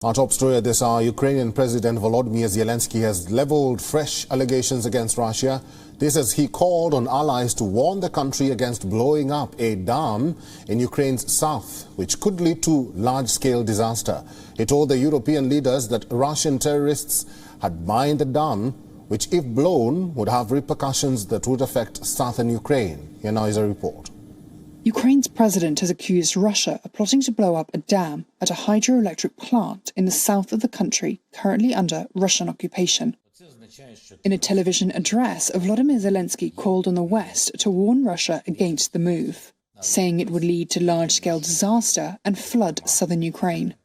Our top story at this hour, Ukrainian President Volodymyr Zelensky has leveled fresh allegations against Russia. This as he called on allies to warn the country against blowing up a dam in Ukraine's south, which could lead to large-scale disaster. He told the European leaders that Russian terrorists had mined the dam, which if blown would have repercussions that would affect southern Ukraine. Here now is a report. Ukraine's president has accused Russia of plotting to blow up a dam at a hydroelectric plant in the south of the country currently under Russian occupation. In a television address, Volodymyr Zelensky called on the West to warn Russia against the move, saying it would lead to large-scale disaster and flood southern Ukraine.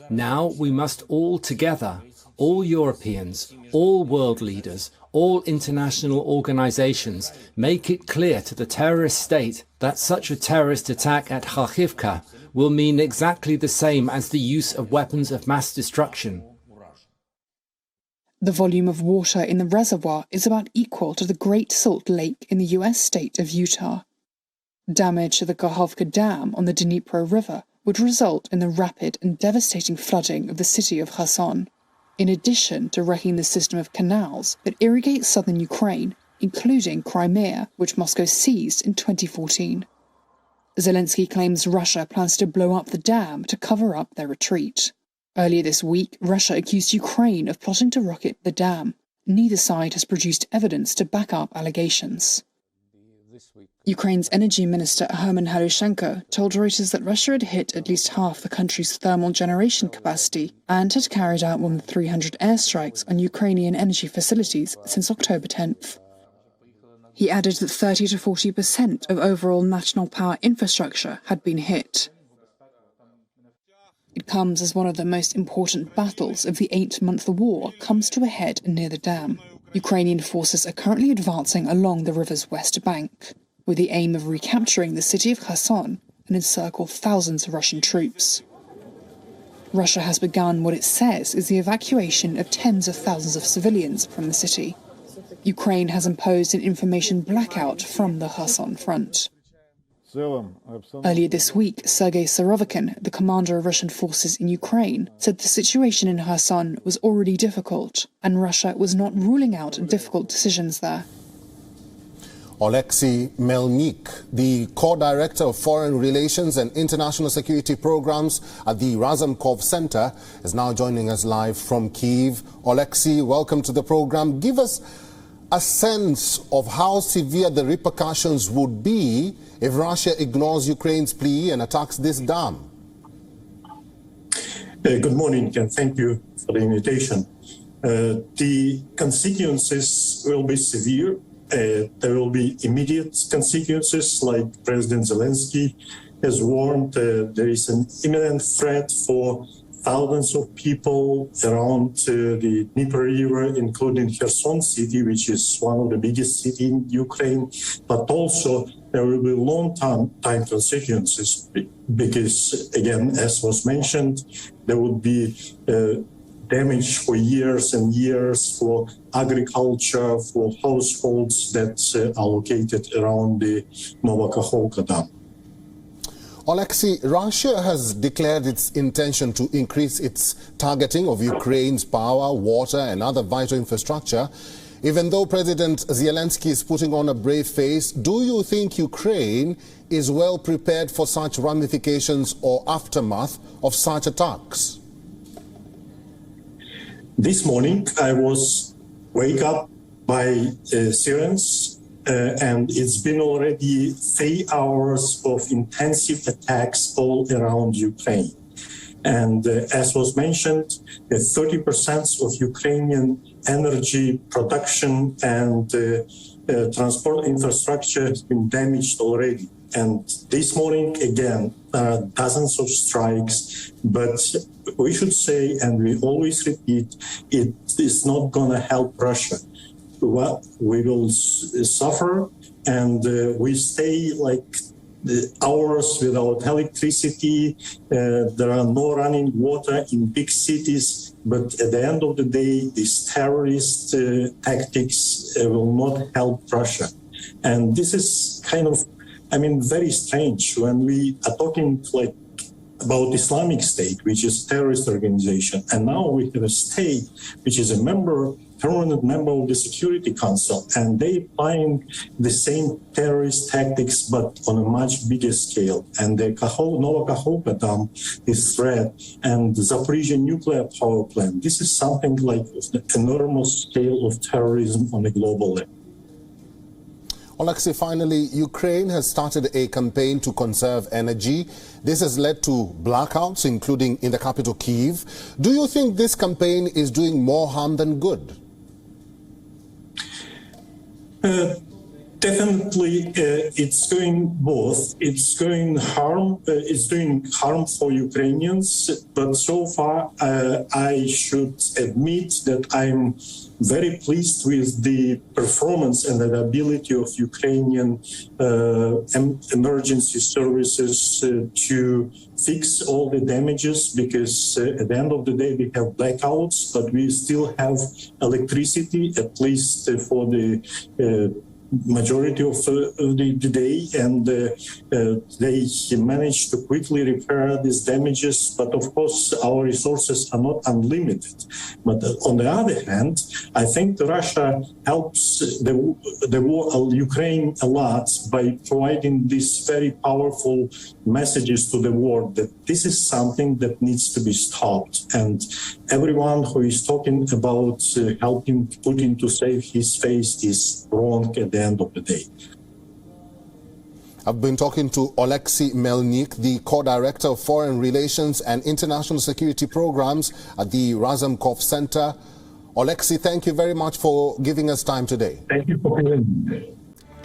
Now we must all together, all Europeans, all world leaders, all international organizations, make it clear to the terrorist state that such a terrorist attack at Kharkivka will mean exactly the same as the use of weapons of mass destruction. The volume of water in the reservoir is about equal to the Great Salt Lake in the US state of Utah. Damage to the Kakhovka Dam on the Dnipro River would result in the rapid and devastating flooding of the city of Kherson, in addition to wrecking the system of canals that irrigate southern Ukraine, including Crimea, which Moscow seized in 2014. Zelensky claims Russia plans to blow up the dam to cover up their retreat. Earlier this week, Russia accused Ukraine of plotting to rocket the dam. Neither side has produced evidence to back up allegations. Ukraine's energy minister Herman Halushenko told Reuters that Russia had hit at least half the country's thermal generation capacity and had carried out more than 300 airstrikes on Ukrainian energy facilities since October 10th. He added that 30 to 40% of overall national power infrastructure had been hit. It comes as one of the most important battles of the 8-month war comes to a head near the dam. Ukrainian forces are currently advancing along the river's west bank, with the aim of recapturing the city of Kherson and encircle thousands of Russian troops. Russia has begun what it says is the evacuation of tens of thousands of civilians from the city. Ukraine has imposed an information blackout from the Kherson front. Earlier this week, Sergei Surovikin, the commander of Russian forces in Ukraine, said the situation in Kherson was already difficult and Russia was not ruling out difficult decisions there. Oleksiy Melnik, the co-director of Foreign Relations and International Security Programs at the Razumkov Center, is now joining us live from Kyiv. Oleksiy, welcome to the program. Give us a sense of how severe the repercussions would be if Russia ignores Ukraine's plea and attacks this dam. Good morning, and thank you for the invitation. The consequences will be severe. There will be immediate consequences, like President Zelensky has warned. There is an imminent threat for thousands of people around the Dnipro River, including Kherson city, which is one of the biggest cities in Ukraine. But also there will be long-term consequences because, again, as was mentioned, there would be damage for years and years for agriculture, for households that are located around the Kakhovka Dam. Oleksiy, Russia has declared its intention to increase its targeting of Ukraine's power, water and other vital infrastructure. Even though President Zelensky is putting on a brave face, do you think Ukraine is well prepared for such ramifications or aftermath of such attacks? This morning I was wake up by sirens. And it's been already 3 hours of intensive attacks all around Ukraine. And as was mentioned, 30% of Ukrainian energy production and transport infrastructure has been damaged already. And this morning, again, there are dozens of strikes, but we should say, and we always repeat, it is not going to help Russia. Well, we will suffer, and we stay like hours without electricity. There are no running water in big cities, but at the end of the day, these terrorist tactics will not help Russia. And this is kind of, very strange when we are talking like about Islamic State, which is a terrorist organization. And now we have a state which is permanent member of the Security Council, and they applying the same terrorist tactics, but on a much bigger scale. And the Novokakhovka Dam is threat, and the Zaporizhzhia nuclear power plant. This is something like an enormous scale of terrorism on a global level. Alexei, finally, Ukraine has started a campaign to conserve energy. This has led to blackouts, including in the capital, Kyiv. Do you think this campaign is doing more harm than good? Definitely, it's doing both. It's doing harm for Ukrainians, but so far I should admit that I'm very pleased with the performance and the ability of Ukrainian emergency services to fix all the damages, because at the end of the day we have blackouts, but we still have electricity, at least for the majority of the day, and they managed to quickly repair these damages. But of course, our resources are not unlimited. But on the other hand, I think Russia helps the war, Ukraine a lot by providing these very powerful messages to the world that this is something that needs to be stopped. And everyone who is talking about helping Putin to save his face is wrong at the end of the day. I've been talking to Alexei Melnik, the co-director of Foreign Relations and International Security Programs at the Razumkov Center. Alexei, thank you very much for giving us time today. Thank you for having me.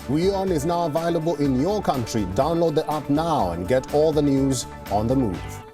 WION is now available in your country. Download the app now and get all the news on the move.